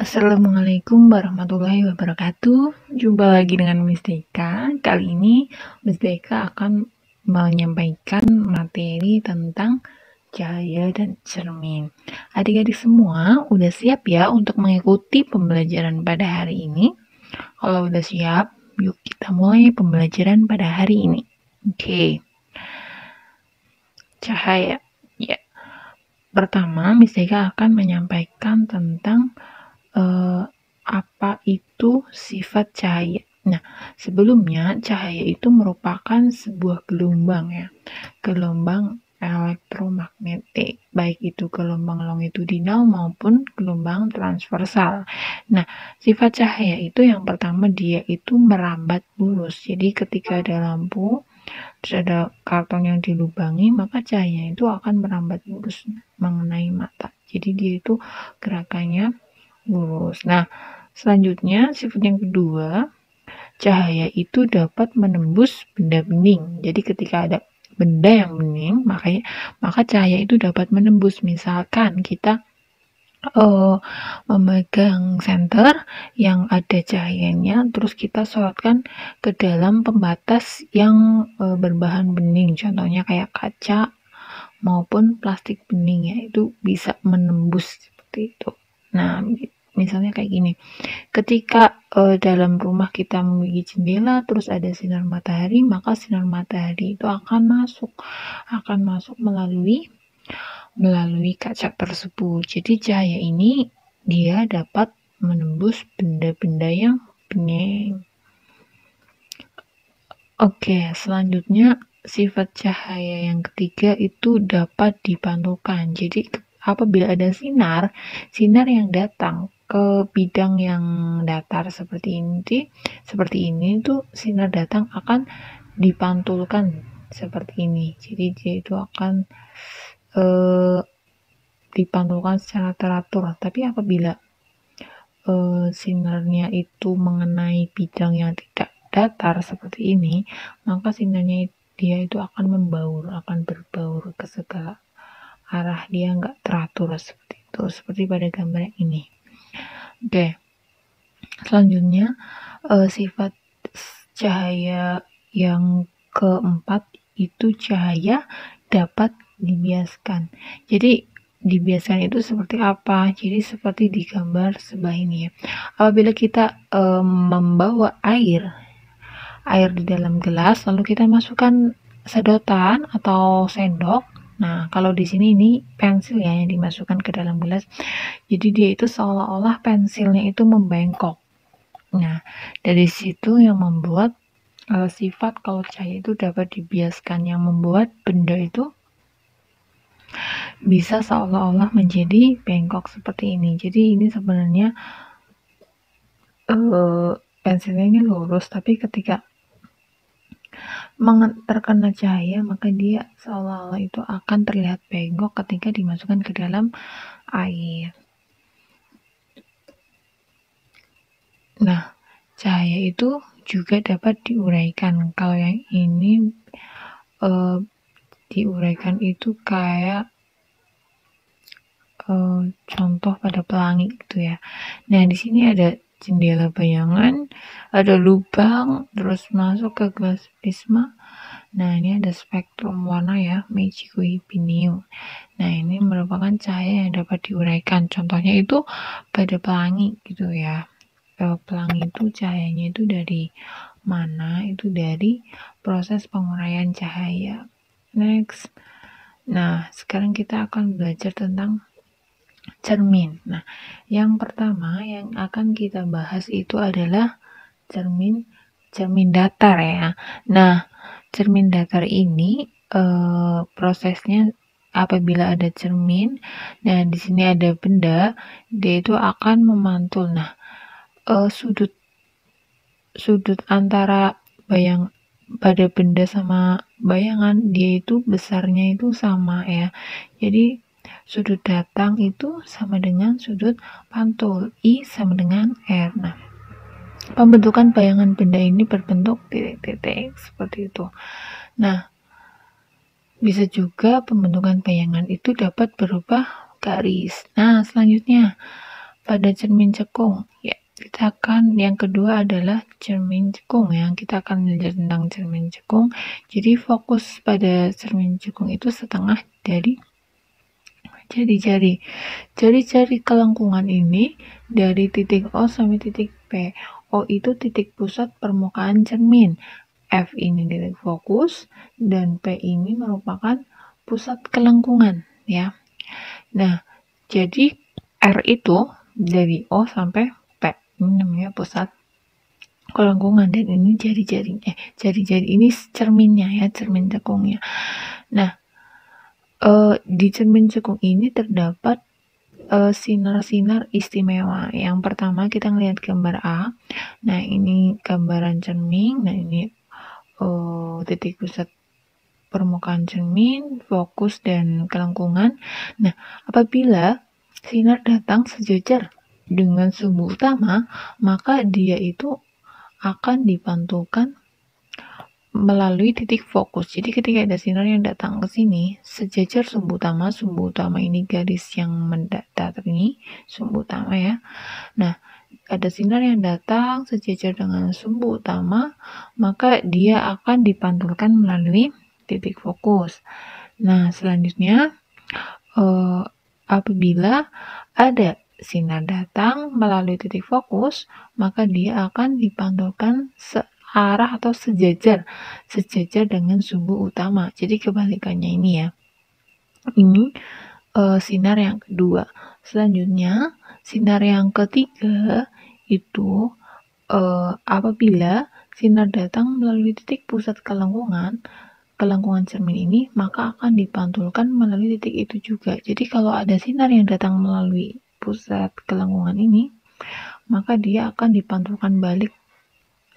Assalamualaikum warahmatullahi wabarakatuh. Jumpa lagi dengan Miss Deka. Kali ini Miss Deka akan menyampaikan materi tentang cahaya dan cermin. Adik-adik semua udah siap ya untuk mengikuti pembelajaran pada hari ini? Kalau udah siap, yuk kita mulai pembelajaran pada hari ini. Oke. Cahaya. Ya. Pertama, Miss Deka akan menyampaikan tentang apa itu sifat cahaya. Nah, sebelumnya cahaya itu merupakan sebuah gelombang ya. Gelombang elektromagnetik, baik itu gelombang longitudinal maupun gelombang transversal. Nah, sifat cahaya itu yang pertama dia itu merambat lurus. Jadi ketika ada lampu, terus ada karton yang dilubangi, maka cahaya itu akan merambat lurus mengenai mata. Jadi dia itu gerakannya lurus. Nah, selanjutnya sifat yang kedua, cahaya itu dapat menembus benda bening. Jadi ketika ada benda yang bening, maka cahaya itu dapat menembus. Misalkan kita memegang senter yang ada cahayanya, terus kita sorotkan ke dalam pembatas yang berbahan bening. Contohnya kayak kaca maupun plastik bening ya, itu bisa menembus seperti itu. Nah, misalnya kayak gini. Ketika dalam rumah kita memiliki jendela terus ada sinar matahari, maka sinar matahari itu akan masuk melalui kaca tersebut. Jadi cahaya ini dia dapat menembus benda-benda yang bening. Oke, selanjutnya sifat cahaya yang ketiga itu dapat dipantulkan. Jadi apabila ada sinar yang datang ke bidang yang datar seperti ini tuh sinar datang akan dipantulkan seperti ini. Jadi dia itu akan dipantulkan secara teratur. Tapi apabila sinarnya itu mengenai bidang yang tidak datar seperti ini, maka sinarnya dia itu akan berbaur ke segala arah, dia nggak teratur seperti itu, seperti pada gambar yang ini. Oke, selanjutnya sifat cahaya yang keempat itu cahaya dapat dibiaskan. Jadi dibiaskan itu seperti apa? Jadi seperti di gambar sebelah ini ya. Apabila kita membawa air di dalam gelas, lalu kita masukkan sedotan atau sendok. Nah, kalau di sini ini pensil ya yang dimasukkan ke dalam gelas. Jadi dia itu seolah-olah pensilnya itu membengkok. Nah, dari situ yang membuat sifat kalau cahaya itu dapat dibiaskan, yang membuat benda itu bisa seolah-olah menjadi bengkok seperti ini. Jadi ini sebenarnya pensilnya ini lurus, tapi ketika terkena cahaya maka dia seolah-olah itu akan terlihat bengkok ketika dimasukkan ke dalam air. Nah, cahaya itu juga dapat diuraikan. Kalau yang ini diuraikan itu kayak contoh pada pelangi gitu ya. Nah, di sini ada jendela bayangan, ada lubang, terus masuk ke gelas prisma. Nah, ini ada spektrum warna ya, Magico Hibinium. Nah, ini merupakan cahaya yang dapat diuraikan. Contohnya itu pada pelangi gitu ya. Pelangi itu cahayanya itu dari mana? Itu dari proses penguraian cahaya. Next. Nah, sekarang kita akan belajar tentang cermin. Nah, yang pertama yang akan kita bahas itu adalah cermin datar ya. Nah, cermin datar ini prosesnya apabila ada cermin, nah di sini ada benda, dia itu akan memantul. Nah, sudut antara pada benda sama bayangan dia itu besarnya itu sama ya. Jadi sudut datang itu sama dengan sudut pantul, I sama dengan R. Nah, pembentukan bayangan benda ini berbentuk titik-titik seperti itu. Nah, bisa juga pembentukan bayangan itu dapat berubah garis. Nah, selanjutnya pada cermin cekung. Ya, kita akan yang kedua adalah cermin cekung ya. Kita akan belajar tentang cermin cekung. Jadi fokus pada cermin cekung itu setengah dari jari-jari. Jari-jari kelengkungan ini dari titik O sampai titik P. O itu titik pusat permukaan cermin. F ini titik fokus dan P ini merupakan pusat kelengkungan ya. Nah, jadi R itu dari O sampai P. Ini namanya pusat kelengkungan dan ini jari-jari ini cerminnya ya, cermin cekungnya. Nah, di cermin cekung ini terdapat sinar-sinar istimewa. Yang pertama kita ngelihat gambar A. Nah, ini gambaran cermin. Nah, ini titik pusat permukaan cermin, fokus dan kelengkungan. Nah, apabila sinar datang sejajar dengan sumbu utama, maka dia itu akan dipantulkan melalui titik fokus. Jadi ketika ada sinar yang datang ke sini, sejajar sumbu utama ini garis yang mendatar ini, sumbu utama ya. Nah, ada sinar yang datang sejajar dengan sumbu utama, maka dia akan dipantulkan melalui titik fokus. Nah, selanjutnya apabila ada sinar datang melalui titik fokus, maka dia akan dipantulkan searah atau sejajar dengan sumbu utama. Jadi kebalikannya ini ya. Ini sinar yang kedua. Selanjutnya, sinar yang ketiga itu apabila sinar datang melalui titik pusat kelengkungan cermin ini, maka akan dipantulkan melalui titik itu juga. Jadi kalau ada sinar yang datang melalui pusat kelengkungan ini, maka dia akan dipantulkan balik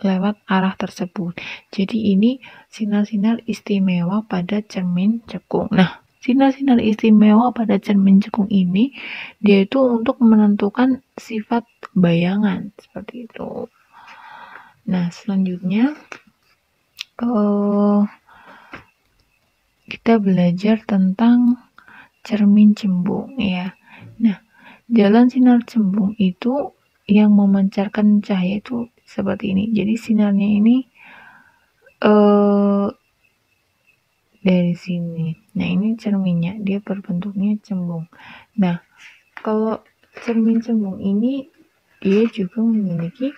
lewat arah tersebut. Jadi ini sinar-sinar istimewa pada cermin cekung. Nah, sinar-sinar istimewa pada cermin cekung ini dia itu untuk menentukan sifat bayangan seperti itu. Nah, selanjutnya kita belajar tentang cermin cembung ya. Nah, jalan sinar cembung itu yang memancarkan cahaya itu seperti ini. Jadi sinarnya ini dari sini. Nah, ini cerminnya, dia berbentuknya cembung. Nah, kalau cermin cembung ini dia juga memiliki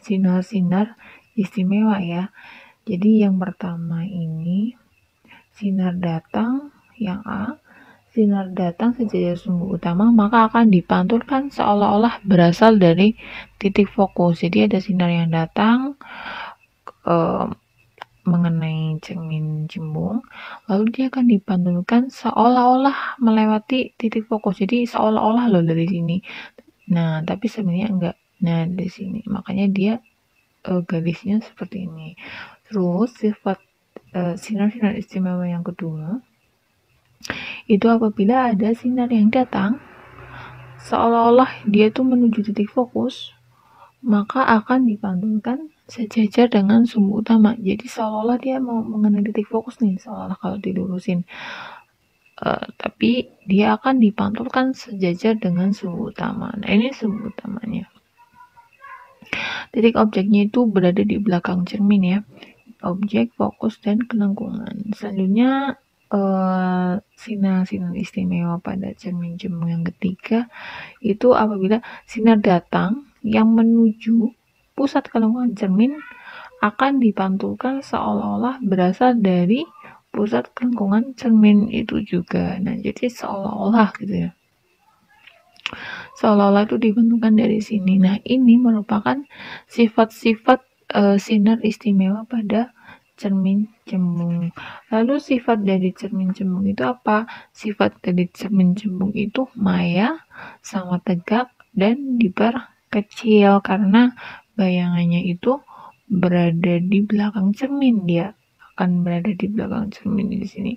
sinar-sinar istimewa ya. Jadi yang pertama ini sinar datang yang A, sinar datang sejajar sumbu utama, maka akan dipantulkan seolah-olah berasal dari titik fokus. Jadi ada sinar yang datang mengenai cermin cembung, lalu dia akan dipantulkan seolah-olah melewati titik fokus. Jadi seolah-olah loh dari sini. Nah, tapi sebenarnya enggak. Nah, di sini. Makanya dia garisnya seperti ini. Terus sifat sinar-sinar istimewa yang kedua itu apabila ada sinar yang datang seolah-olah dia tuh menuju titik fokus, maka akan dipantulkan sejajar dengan sumbu utama. Jadi seolah-olah dia mau mengenai titik fokus nih, seolah-olah kalau dilurusin. Tapi dia akan dipantulkan sejajar dengan sumbu utama. Nah, ini sumbu utamanya. Titik objeknya itu berada di belakang cermin ya. Objek, fokus, dan kelengkungan. Selanjutnya sinar-sinar istimewa pada cermin cembung yang ketiga itu apabila sinar datang yang menuju pusat kelengkungan cermin akan dipantulkan seolah-olah berasal dari pusat kelengkungan cermin itu juga. Nah, jadi seolah-olah gitu ya. Seolah-olah itu dipantulkan dari sini. Nah, ini merupakan sifat-sifat sinar istimewa pada cermin cembung. Lalu sifat dari cermin cembung itu apa? Sifat dari cermin cembung itu maya, sama tegak, dan diperkecil karena bayangannya itu berada di belakang cermin. Dia akan berada di belakang cermin di sini.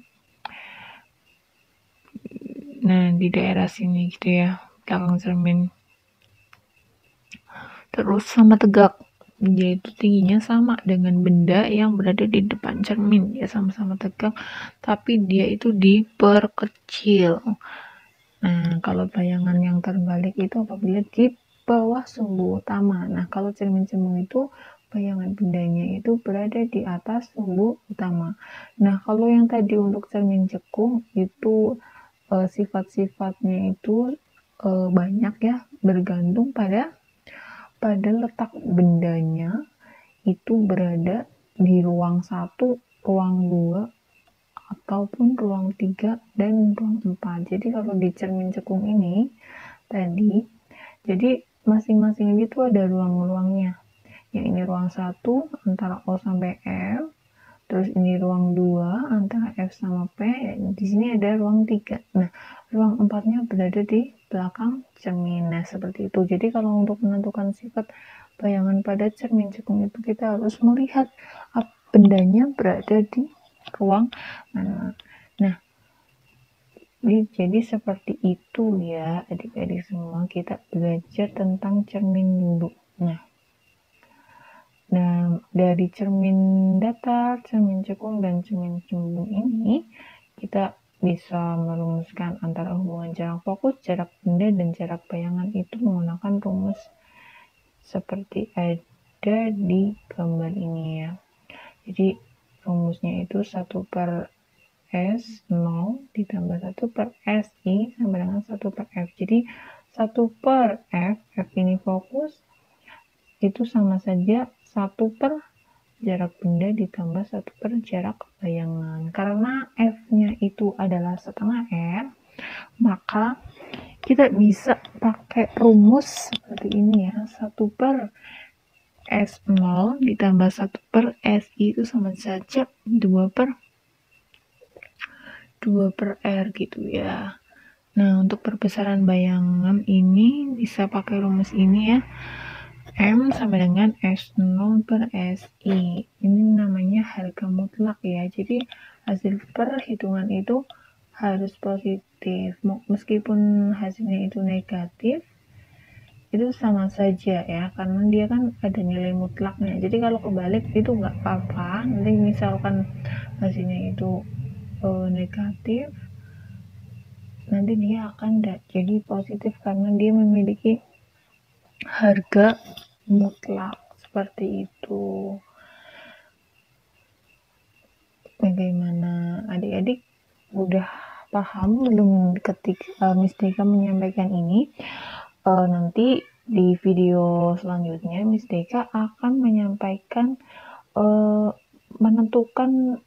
Nah, di daerah sini gitu ya, belakang cermin. Terus sama tegak, yaitu tingginya sama dengan benda yang berada di depan cermin. Ya sama-sama tegak, tapi dia itu diperkecil. Nah, kalau bayangan yang terbalik itu apabila di bawah sumbu utama. Nah, kalau cermin cembung itu bayangan bendanya itu berada di atas sumbu utama. Nah, kalau yang tadi untuk cermin cekung itu sifat-sifatnya itu banyak ya, bergantung pada letak bendanya itu berada di ruang 1, ruang 2, ataupun ruang 3 dan ruang 4. Jadi kalau di cermin cekung ini tadi, jadi masing-masing itu ada ruang-ruangnya. Yang ini ruang 1 antara O sampai F, terus ini ruang 2 antara F sama P, di sini ada ruang 3. Nah, ruang 4-nya berada di belakang cermin. Nah, seperti itu. Jadi kalau untuk menentukan sifat bayangan pada cermin cekung itu kita harus melihat bendanya berada di ruang mana. Nah, jadi seperti itu ya adik-adik semua, kita belajar tentang cermin dulu. Nah, dari cermin datar, cermin cekung, dan cermin cembung ini kita bisa merumuskan antara hubungan jarak fokus, jarak benda, dan jarak bayangan itu menggunakan rumus seperti ada di gambar ini ya. Jadi rumusnya itu 1 per S0 ditambah 1 per SI sama dengan 1 per F. Jadi 1 per F, F ini fokus, itu sama saja 1 per jarak benda ditambah 1 per jarak bayangan. Karena F-nya itu adalah setengah R, maka kita bisa pakai rumus seperti ini ya. 1 per S0 ditambah 1 per SI itu sama saja 2 per R gitu ya. Nah, untuk perbesaran bayangan ini bisa pakai rumus ini ya. M sama dengan S0 per SI. Ini namanya harga mutlak ya. Jadi hasil perhitungan itu harus positif. Meskipun hasilnya itu negatif, itu sama saja ya. Karena dia kan ada nilai mutlaknya. Jadi kalau kebalik itu nggak apa-apa. Nanti misalkan hasilnya itu negatif, nanti dia akan jadi positif karena dia memiliki harga mutlak seperti itu. Bagaimana adik-adik, udah paham belum ketika Miss Deka menyampaikan ini? Nanti di video selanjutnya Miss Deka akan menyampaikan menentukan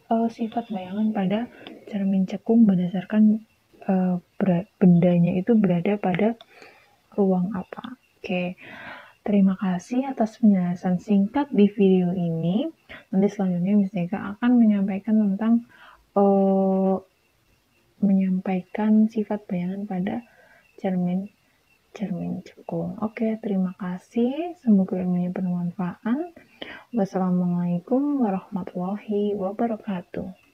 sifat bayangan pada cermin cekung berdasarkan bendanya itu berada pada ruang apa. Oke, terima kasih atas penjelasan singkat di video ini. Nanti selanjutnya Miss Deka akan menyampaikan tentang menyampaikan sifat bayangan pada cermin cekung. Oke, terima kasih. Semoga ilmunya bermanfaat. Wassalamualaikum warahmatullahi wabarakatuh.